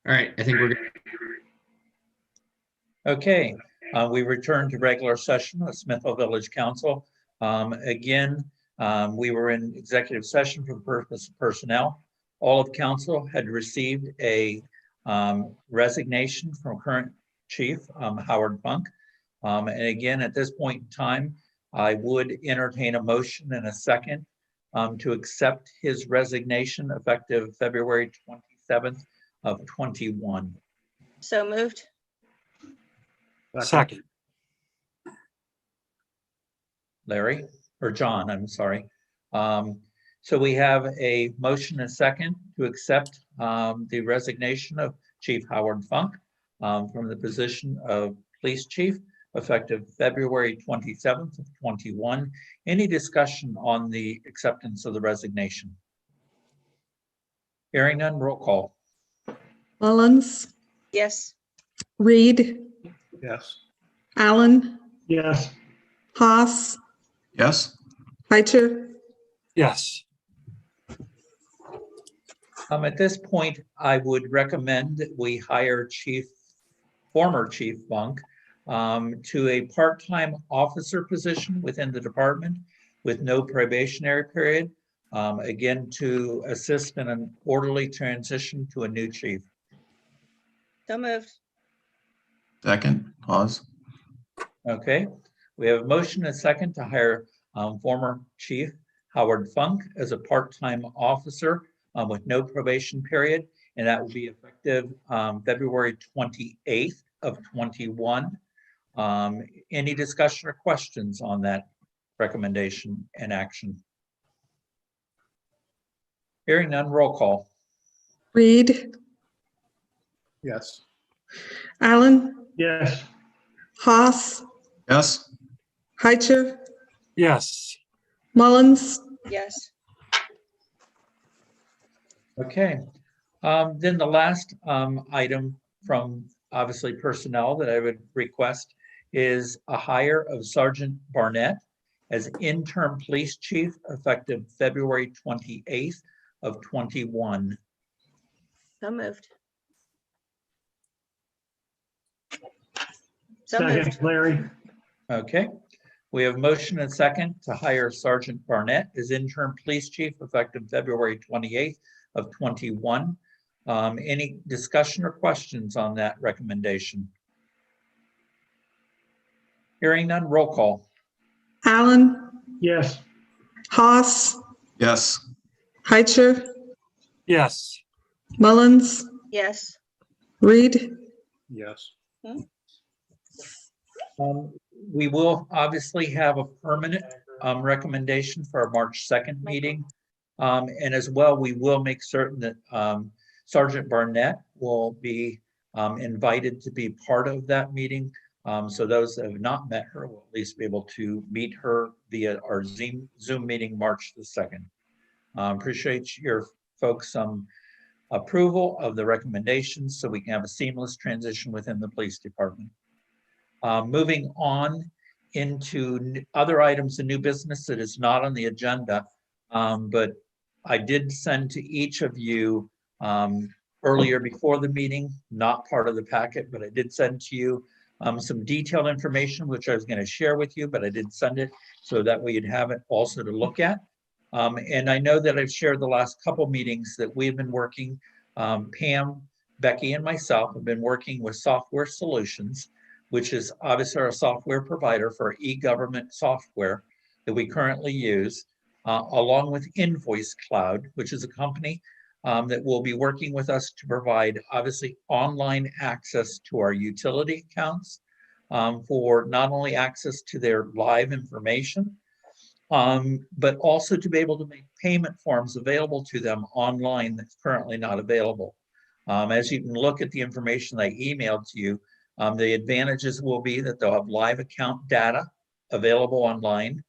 All right, I think we're good. Okay, we return to regular session of Smithville Village Council. Again, we were in executive session for the purpose of personnel. All of council had received a resignation from current chief, Howard Funk. And again, at this point in time, I would entertain a motion and a second to accept his resignation effective February 27th of 21. So moved. Second. Larry, or John, I'm sorry. So we have a motion and a second to accept the resignation of Chief Howard Funk from the position of police chief effective February 27th of 21. Any discussion on the acceptance of the resignation? Hearing none, roll call. Mullins, Yes. Reed, Yes. Allen, Yes. Haas, Yes. Heicher, Yes. At this point, I would recommend that we hire former Chief Funk to a part-time officer position within the department with no probationary period, again, to assist in an orderly transition to a new chief. So moved. Second, pause. Okay, we have a motion and a second to hire former Chief Howard Funk as a part-time officer with no probation period, and that will be effective February 28th of 21. Any discussion or questions on that recommendation and action? Hearing none, roll call. Reed, Yes. Allen, Yes. Haas, Yes. Heicher, Yes. Mullins, Yes. Okay, then the last item from obviously personnel that I would request is a hire of Sergeant Barnett as interim police chief effective February 28th of 21. So moved. So moved. Second, Larry. Okay, we have motion and second to hire Sergeant Barnett as interim police chief effective February 28th of 21. Any discussion or questions on that recommendation? Hearing none, roll call. Allen, Yes. Haas, Yes. Heicher, Yes. Mullins, Yes. Reed, Yes. We will obviously have a permanent recommendation for our March 2nd meeting. And as well, we will make certain that Sergeant Barnett will be invited to be part of that meeting. So those that have not met her will at least be able to meet her via our Zoom meeting March the 2nd. Appreciate your folks' approval of the recommendations so we can have a seamless transition within the police department. Moving on into other items of new business that is not on the agenda, but I did send to each of you earlier before the meeting, not part of the packet, but I did send to you some detailed information, which I was going to share with you, but I did send it so that way you'd have it also to look at. And I know that I've shared the last couple meetings that we've been working, Pam, Becky, and myself have been working with Software Solutions, which is obviously our software provider for e-government software that we currently use, along with Invoice Cloud, which is a company that will be working with us to provide obviously online access to our utility accounts for not only access to their live information, but also to be able to make payment forms available to them online that's currently not available. As you can look at the information I emailed to you, the advantages will be that they'll have live account data available online.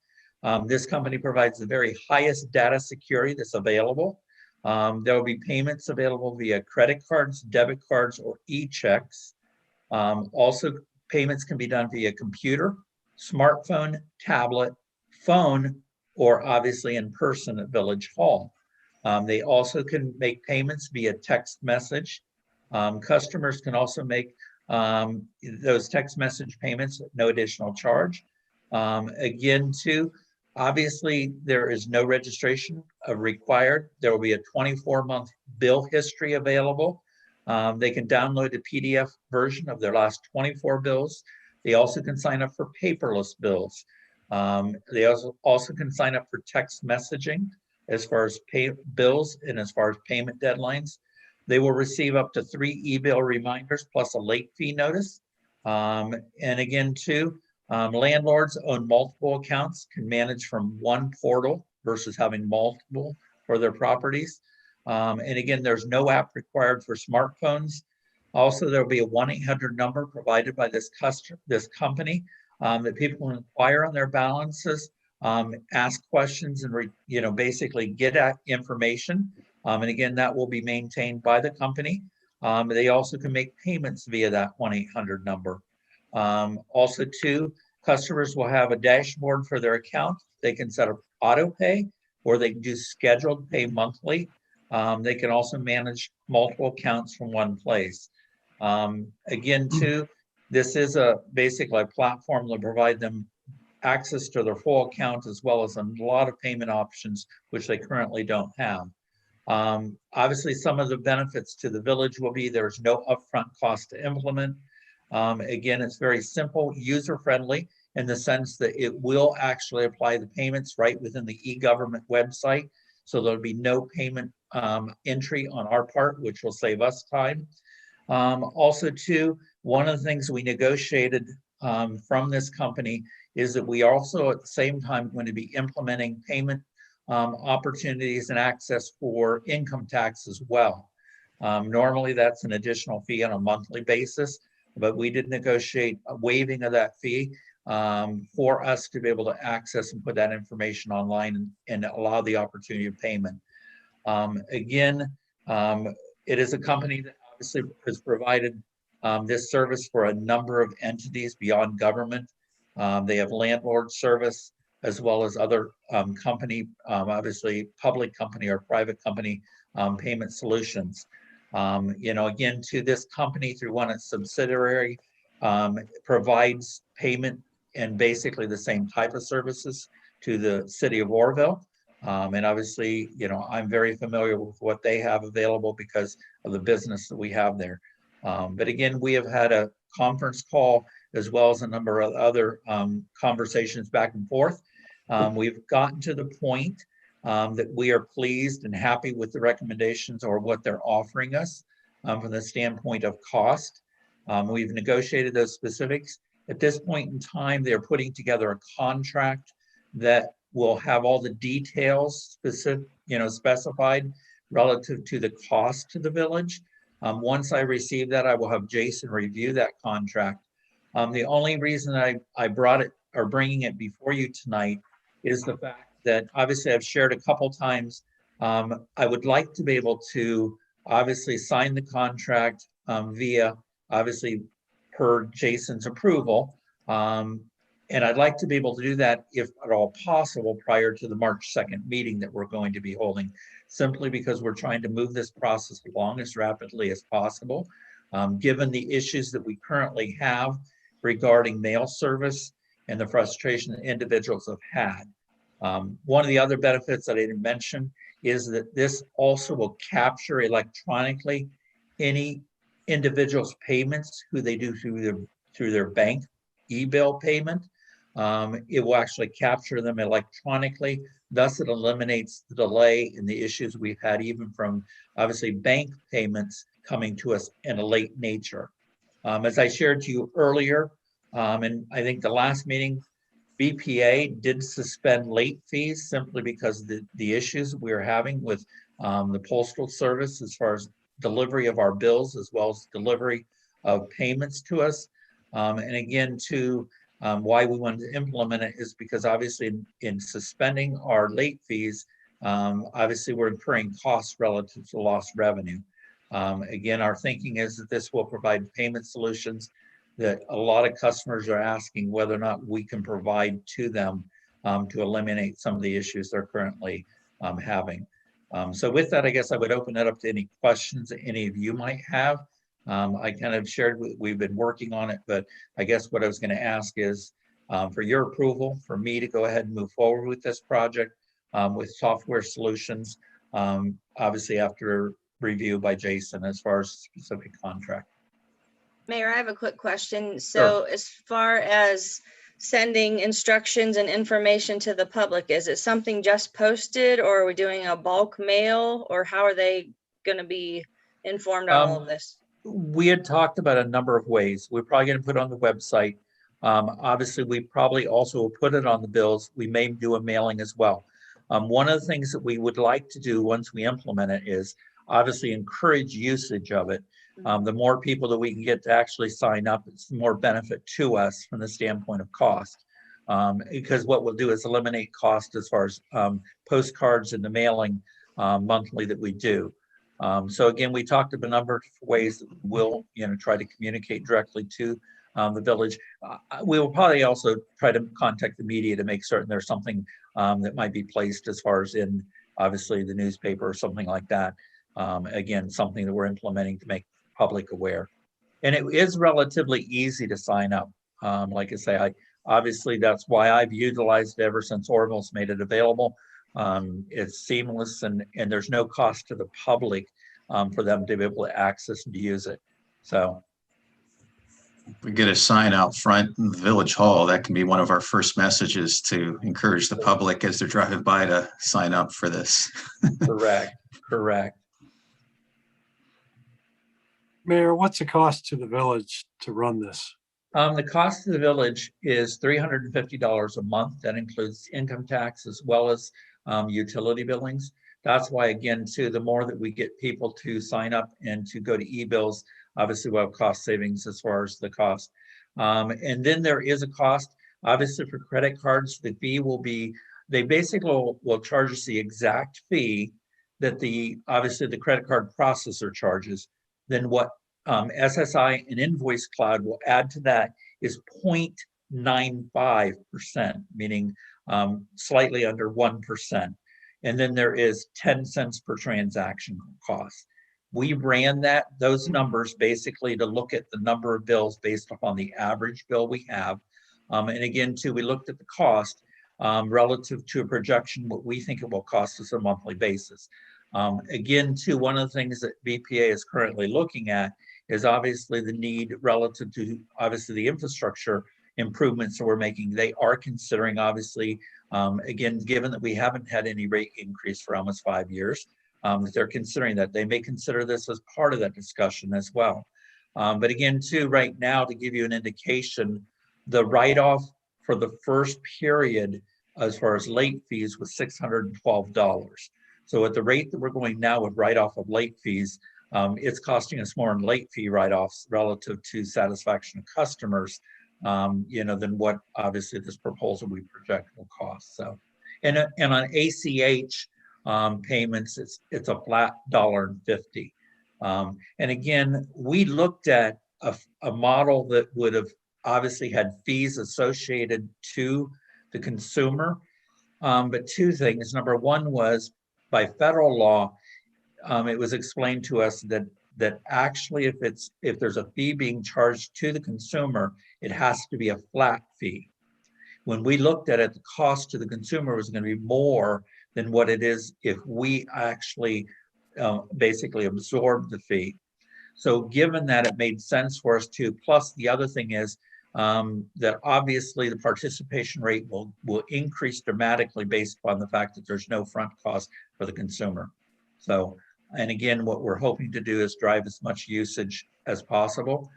This company provides the very highest data security that's available. There will be payments available via credit cards, debit cards, or e-checks. Also, payments can be done via computer, smartphone, tablet, phone, or obviously in person at Village Hall. They also can make payments via text message, Customers can also make those text message payments at no additional charge. Again, too, obviously, there is no registration required. There will be a 24-month bill history available. They can download a PDF version of their last 24 bills. They also can sign up for paperless bills. They also can sign up for text messaging as far as pay bills and as far as payment deadlines. They will receive up to 3 e-bill reminders plus a late fee notice. And again, too, landlords own multiple accounts, can manage from one portal versus having multiple for their properties. And again, there's no app required for smartphones. Also, there'll be a 1-800 number provided by this company that people can inquire on their balances, ask questions, and basically get at information. And again, that will be maintained by the company. They also can make payments via that 1-800 number. Also, too, customers will have a dashboard for their account. They can set up auto pay, or they can do scheduled pay monthly. They can also manage multiple accounts from one place. Again, too, this is basically a platform to provide them access to their full account, as well as a lot of payment options, which they currently don't have. Obviously, some of the benefits to the village will be there's no upfront cost to implement. Again, it's very simple, user-friendly in the sense that it will actually apply the payments right within the e-government website. So there'll be no payment entry on our part, which will save us time. Also, too, one of the things we negotiated from this company is that we also at the same time going to be implementing payment opportunities and access for income tax as well. Normally, that's an additional fee on a monthly basis, but we did negotiate a waiving of that fee for us to be able to access and put that information online and allow the opportunity of payment. Again, it is a company that obviously has provided this service for a number of entities beyond government. They have landlord service as well as other company, obviously public company or private company payment solutions. Again, to this company through one of its subsidiary provides payment and basically the same type of services to the city of Orrville. And obviously, I'm very familiar with what they have available because of the business that we have there. But again, we have had a conference call as well as a number of other conversations back and forth. We've gotten to the point that we are pleased and happy with the recommendations or what they're offering us from the standpoint of cost. We've negotiated those specifics. At this point in time, they're putting together a contract that will have all the details specified relative to the cost to the village. Once I receive that, I will have Jason review that contract. The only reason I brought it or bringing it before you tonight is the fact that obviously I've shared a couple times. I would like to be able to obviously sign the contract via obviously per Jason's approval. And I'd like to be able to do that if at all possible prior to the March 2nd meeting that we're going to be holding, simply because we're trying to move this process along as rapidly as possible, given the issues that we currently have regarding mail service and the frustration that individuals have had. One of the other benefits that I didn't mention is that this also will capture electronically any individual's payments who they do through their bank e-bill payment. It will actually capture them electronically. Thus, it eliminates the delay and the issues we've had even from obviously bank payments coming to us in a late nature. As I shared to you earlier, and I think the last meeting, BPA did suspend late fees simply because of the issues we are having with the Postal Service as far as delivery of our bills as well as delivery of payments to us. And again, why we wanted to implement it is because obviously in suspending our late fees, obviously we're incurring costs relative to lost revenue. Again, our thinking is that this will provide payment solutions that a lot of customers are asking whether or not we can provide to them to eliminate some of the issues they're currently having. So with that, I guess I would open it up to any questions that any of you might have. I kind of shared, we've been working on it, but I guess what I was going to ask is for your approval, for me to go ahead and move forward with this project with Software Solutions, obviously after review by Jason as far as specific contract. Mayor, I have a quick question. So as far as sending instructions and information to the public, is it something just posted, or are we doing a bulk mail, or how are they going to be informed on all of this? We had talked about a number of ways. We're probably going to put it on the website. Obviously, we probably also will put it on the bills. We may do a mailing as well. One of the things that we would like to do once we implement it is obviously encourage usage of it. The more people that we can get to actually sign up, it's more benefit to us from the standpoint of cost. Because what we'll do is eliminate cost as far as postcards and the mailing monthly that we do. So again, we talked about a number of ways that we'll, try to communicate directly to the village. We will probably also try to contact the media to make certain there's something that might be placed as far as in, obviously, the newspaper or something like that. Again, something that we're implementing to make public aware. And it is relatively easy to sign up. Like I say, obviously that's why I've utilized it ever since Orville's made it available. It's seamless and there's no cost to the public for them to be able to access and to use it. So We get a sign out front in the village hall. That can be one of our first messages to encourage the public as they're driving by to sign up for this. correct. Mayor, what's the cost to the village to run this? The cost to the village is $350 a month. That includes income tax as well as utility billings. That's why, again, too, the more that we get people to sign up and to go to e-bills, obviously we'll have cost savings as far as the cost. And then there is a cost, obviously, for credit cards. The fee will be, they basically will charge us the exact fee that obviously the credit card processor charges. Then what SSI and Invoice Cloud will add to that is 0.95%, meaning slightly under 1%. And then there is 10 cents per transaction cost. We ran those numbers basically to look at the number of bills based upon the average bill we have. And again, too, we looked at the cost relative to a projection, what we think it will cost us on a monthly basis. Again, too, one of the things that BPA is currently looking at is obviously the need relative to obviously the infrastructure improvements that we're making. They are considering, obviously, again, given that we haven't had any rate increase for almost 5 years, that they're considering that. They may consider this as part of that discussion as well. But again, too, right now, to give you an indication, the write-off for the first period as far as late fees was $612. So at the rate that we're going now with write-off of late fees, it's costing us more in late fee write-offs relative to satisfaction of customers, than what obviously this proposal we project will cost. So, and on ACH payments, it's a flat $1.50. And again, we looked at a model that would have obviously had fees associated to the consumer. But two things. Number one was by federal law, it was explained to us that actually if there's a fee being charged to the consumer, it has to be a flat fee. When we looked at it, the cost to the consumer was going to be more than what it is if we actually basically absorb the fee. So given that, it made sense for us to, plus the other thing is that obviously the participation rate will increase dramatically based upon the fact that there's no front cost for the consumer. So, and again, what we're hoping to do is drive as much usage as possible.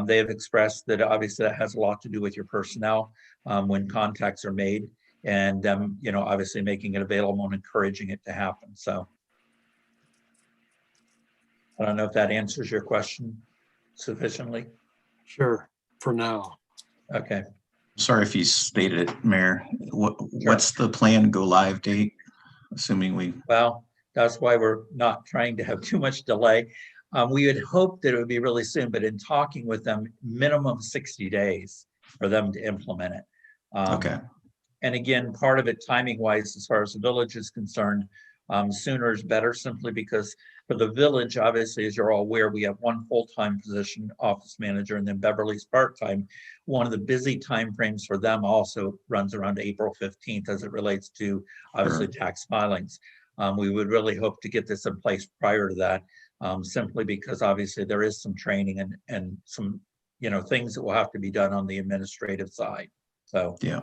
They have expressed that obviously that has a lot to do with your personnel when contacts are made, and obviously making it available and encouraging it to happen. So I don't know if that answers your question sufficiently. Sure, for now. Okay. Sorry if you stated it, Mayor. What's the planned go live date? Assuming we. Well, that's why we're not trying to have too much delay. We had hoped that it would be really soon, but in talking with them, minimum 60 days for them to implement it. Okay. And again, part of it timing wise, as far as the village is concerned, sooner is better simply because For the village, obviously, as you're all aware, we have one full-time position, office manager, and then Beverly's part-time. One of the busy timeframes for them also runs around April 15th as it relates to obviously tax filings. We would really hope to get this in place prior to that, simply because obviously there is some training and some, things that will have to be done on the administrative side. So, Yeah.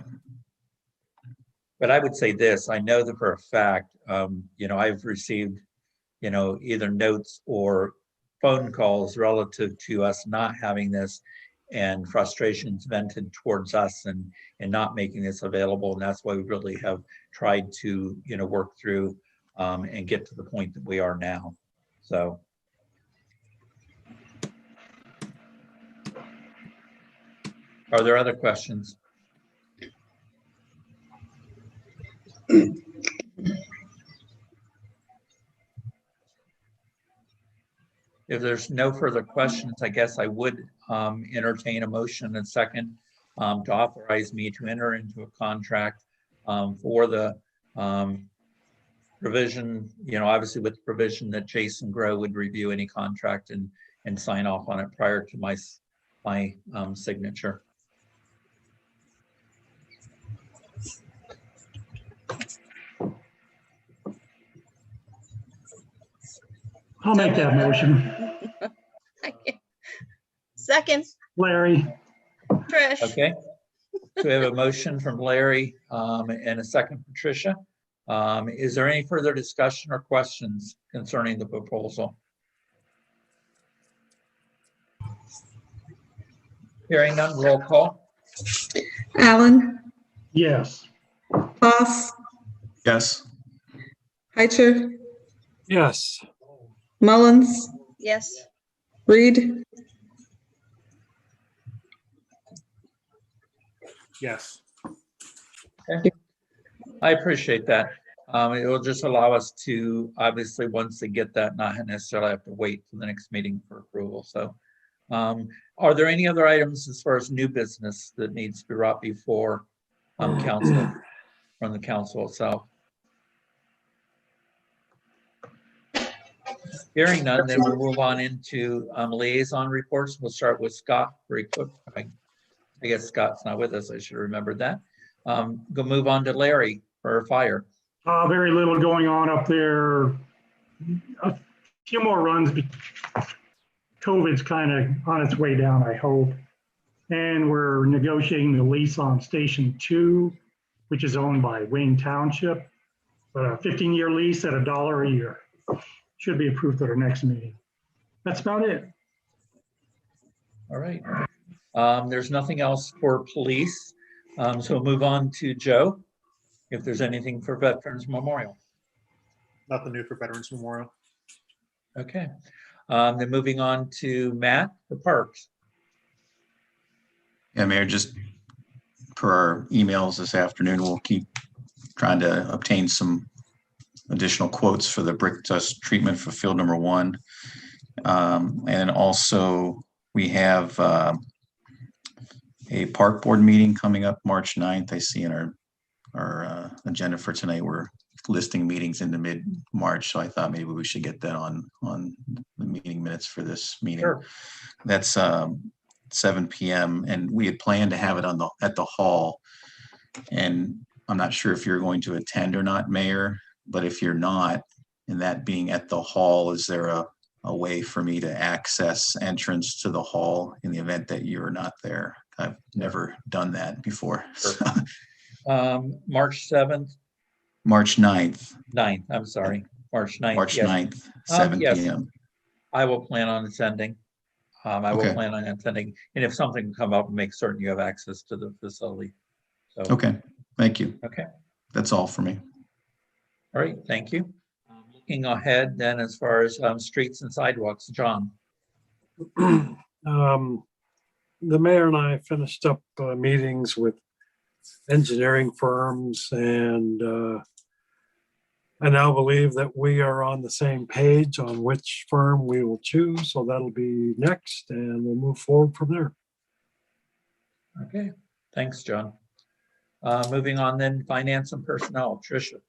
but I would say this, I know that for a fact, I've received, either notes or phone calls relative to us not having this and frustrations vented towards us and not making this available. And that's why we really have tried to, work through and get to the point that we are now. So. Are there other questions? If there's no further questions, I guess I would entertain a motion and second to authorize me to enter into a contract for the provision, obviously with the provision that Jason Grow would review any contract and sign off on it prior to my signature. I'll make that motion. Second, Larry, Trish. Okay. So we have a motion from Larry and a second from Tricia. Is there any further discussion or questions concerning the proposal? Hearing none, roll call. Allen, yes. Haas, Yes. Heicher, Yes. Mullins, Yes. Reed, Yes. I appreciate that. It will just allow us to, obviously, once they get that, not necessarily have to wait for the next meeting for approval. So are there any other items as far as new business that needs to be brought before council from the council itself? Hearing none, then we'll move on into liaison reports. We'll start with Scott very quick. I guess Scott's not with us. I should remember that. Go move on to Larry for fire. Very little going on up there. A few more runs. COVID's kind of on its way down, I hope. And we're negotiating the lease on Station 2, which is owned by Wayne Township. But a 15-year lease at $1 a year. Should be approved at our next meeting. That's about it. All right. There's nothing else for police. So we'll move on to Joe, if there's anything for Veterans Memorial. Nothing new for Veterans Memorial. Okay. Then moving on to Matt for Parks. Yeah, Mayor, just per our emails this afternoon, we'll keep trying to obtain some additional quotes for the brick dust treatment for field number 1. And also we have a park board meeting coming up March 9th. I see in our agenda for tonight, we're listing meetings into mid-March. So I thought maybe we should get that on the meeting minutes for this meeting. Sure. That's 7 p.m. and we had planned to have it at the hall. And I'm not sure if you're going to attend or not, Mayor, but if you're not, and that being at the hall, is there a way for me to access entrance to the hall in the event that you're not there? I've never done that before. Sure. March 7th, March 9th. 9th, I'm sorry, March 9th. March yes. 9th, 7 yes. p.m. I will plan on attending. I will Okay. plan on attending. And if something come up, make certain you have access to the facility. So, Okay, thank you. Okay. That's all for me. All right, thank you. Looking ahead then, as far as streets and sidewalks, John. The mayor and I finished up meetings with engineering firms, and I now believe that we are on the same page on which firm we will choose. So that'll be next, and we'll move forward from there. Okay, thanks, John. Moving on then, finance and personnel, Tricia.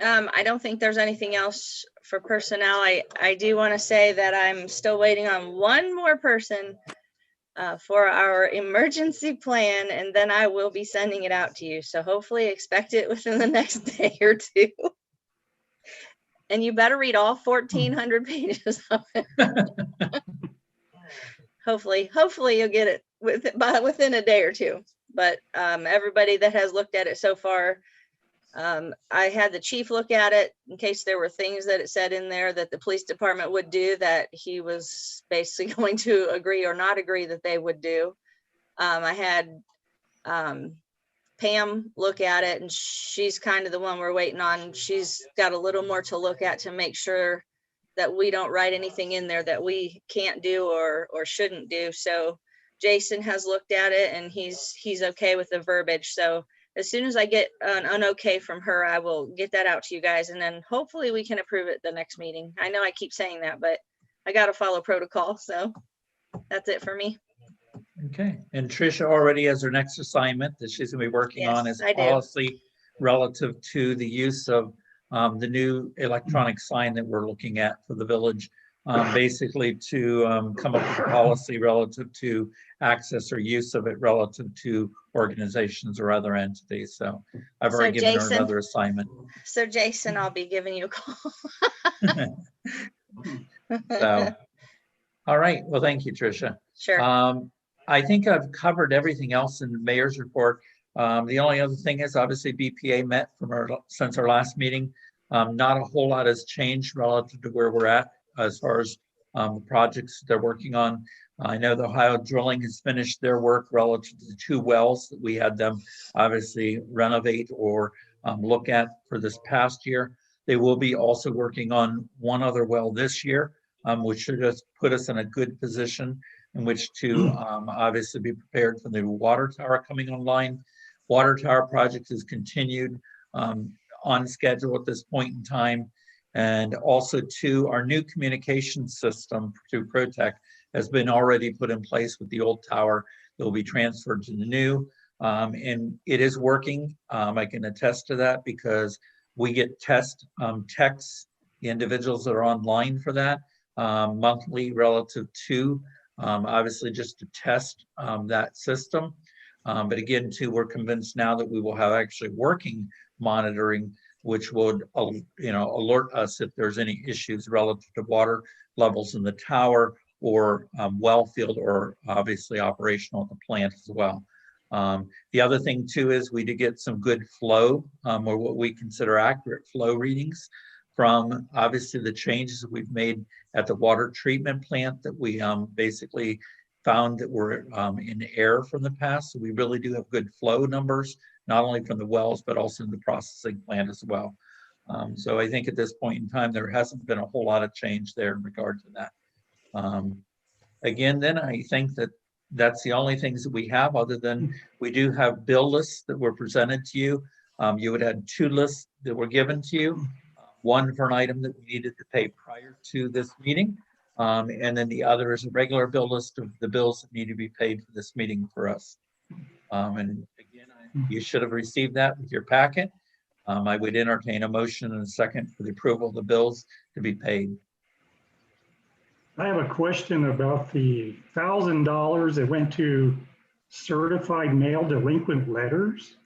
I don't think there's anything else for personnel. I do want to say that I'm still waiting on one more person for our emergency plan, and then I will be sending it out to you. So hopefully expect it within the next day or two. And you better read all 1,400 pages of it. Hopefully you'll get it within a day or two. But everybody that has looked at it so far, I had the chief look at it in case there were things that it said in there that the police department would do that he was basically going to agree or not agree that they would do. I had Pam look at it, and she's kind of the one we're waiting on. She's got a little more to look at to make sure that we don't write anything in there that we can't do or shouldn't do. So Jason has looked at it, and he's okay with the verbiage. So as soon as I get an okay from her, I will get that out to you guys, and then hopefully we can approve it the next meeting. I know I keep saying that, but I got to follow protocol. So that's it for me. Okay, and Tricia already has her next assignment that she's gonna be working on Yes, as I do. policy relative to the use of the new electronic sign that we're looking at for the village. Basically to come up with a policy relative to access or use of it relative to organizations or other entities. So I've So already given her Jason- another assignment. So Jason, I'll be giving you a call. So, all right, well, thank you, Tricia. Sure. I think I've covered everything else in the mayor's report. The only other thing is obviously BPA met since our last meeting. Not a whole lot has changed relative to where we're at as far as the projects they're working on. I know the Ohio Drilling has finished their work relative to the 2 wells that we had them obviously renovate or look at for this past year. They will be also working on 1 other well this year, which should just put us in a good position in which to obviously be prepared for the water tower coming online. Water tower project is continued on schedule at this point in time. And also too, our new communication system through ProTech has been already put in place with the old tower that will be transferred to the new. And it is working. I can attest to that because we get texts, the individuals that are online for that monthly relative to obviously just to test that system. But again, too, we're convinced now that we will have actually working monitoring, which would alert us if there's any issues relative to water levels in the tower or well field, or obviously operational at the plant as well. The other thing too is we did get some good flow or what we consider accurate flow readings from obviously the changes that we've made at the water treatment plant that we basically found that were in error from the past. So we really do have good flow numbers, not only from the wells, but also in the processing plant as well. So I think at this point in time, there hasn't been a whole lot of change there in regard to that. Again, then I think that that's the only things that we have, other than we do have bill lists that were presented to you. You would have 2 lists that were given to you. One for an item that we needed to pay prior to this meeting. And then the other is a regular bill list of the bills that need to be paid for this meeting for us. And again, you should have received that with your packet. I would entertain a motion and a second for the approval of the bills to be paid. I have a question about the $1,000 that went to certified mail delinquent letters.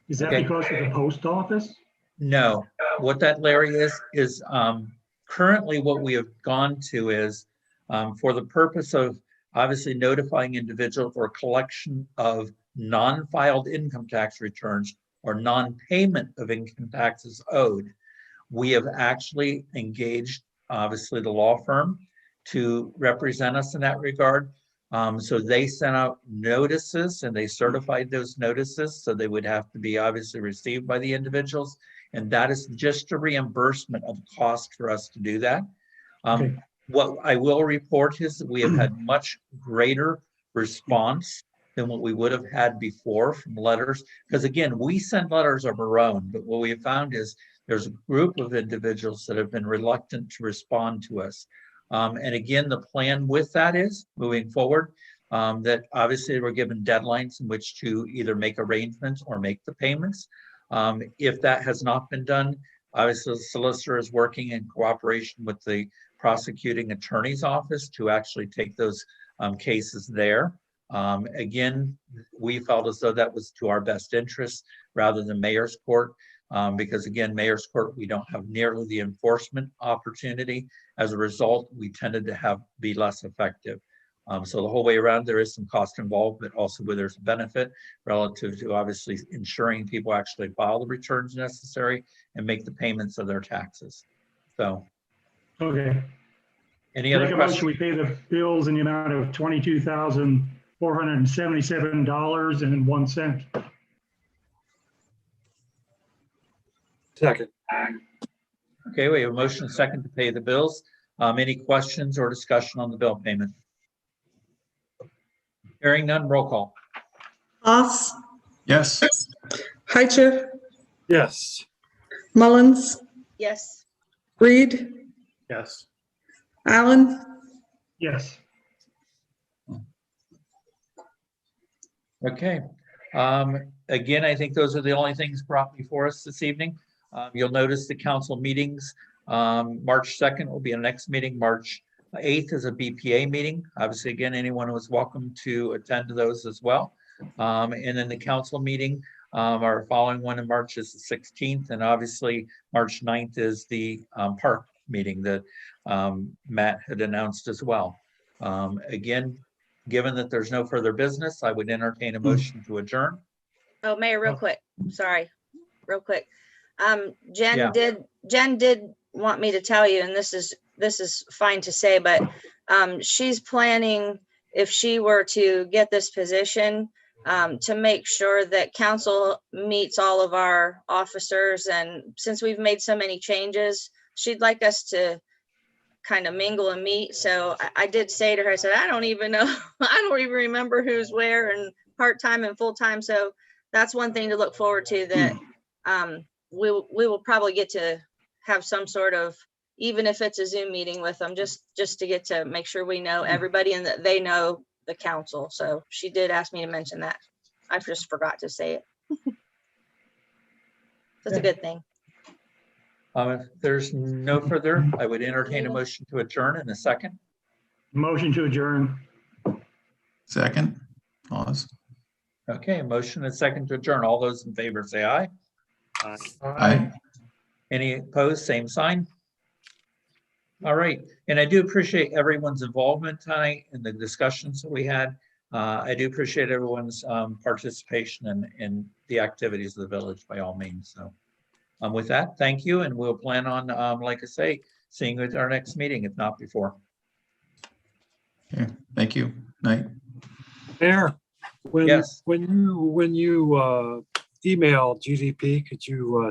Is that Okay. because of the post office? No, what that, Larry, is currently what we have gone to is for the purpose of obviously notifying individuals for collection of non-filed income tax returns or non-payment of income taxes owed. We have actually engaged, obviously, the law firm to represent us in that regard. So they sent out notices and they certified those notices. So they would have to be obviously received by the individuals. And that is just a reimbursement of cost for us to do that. Okay. What I will report is that we have had much greater response than what we would have had before from letters. Because again, we send letters of our own, but what we have found is there's a group of individuals that have been reluctant to respond to us. And again, the plan with that is moving forward, that obviously we're given deadlines in which to either make arrangements or make the payments. If that has not been done, Obviously, the solicitor is working in cooperation with the prosecuting attorney's office to actually take those cases there. Again, we felt as though that was to our best interest rather than mayor's court, because again, mayor's court, we don't have nearly the enforcement opportunity. As a result, we tended to be less effective. So the whole way around, there is some cost involved, but also where there's a benefit relative to obviously ensuring people actually file the returns necessary and make the payments of their taxes. So, Okay. any other Make a motion, questions? we pay the bills in the amount of $22,477.01. Second. Okay, we have a motion and second to pay the bills. Any questions or discussion on the bill payment? Hearing none, roll call. Haas, Yes, Heicher, Yes. Mullins, Yes. Reed, Yes. Allen, Yes. Okay. Again, I think those are the only things brought before us this evening. You'll notice the council meetings. March 2nd will be our next meeting. March 8th is a BPA meeting. Obviously, again, anyone was welcome to attend to those as well. And then the council meeting, our following one in March is the 16th. And obviously, March 9th is the park meeting that Matt had announced as well. Again, given that there's no further business, I would entertain a motion to adjourn. Oh, Mayor, real quick. Sorry, real quick. Jen Yeah. did want me to tell you, and this is fine to say, but she's planning, if she were to get this position, to make sure that council meets all of our officers. And since we've made so many changes, she'd like us to kind of mingle and meet. So I did say to her, I said, I don't even know, I don't even remember who's where and part-time and full-time. So that's one thing to look forward to, that we will probably get to have some sort of, even if it's a Zoom meeting with them, just to get to make sure we know everybody and that they know the council. So she did ask me to mention that. I just forgot to say it. That's a good thing. If there's no further, I would entertain a motion to adjourn in a second. Motion to adjourn. second, pause. Okay, motion and second to adjourn. All those in favor say aye. Aye. Any opposed, same sign. All right, and I do appreciate everyone's involvement tonight in the discussions that we had. I do appreciate everyone's participation in the activities of the village by all means. So with that, thank you, and we'll plan on, like I say, seeing you at our next meeting, if not before. Okay, thank you. Night. Mayor, when Yes. you email GDP, could you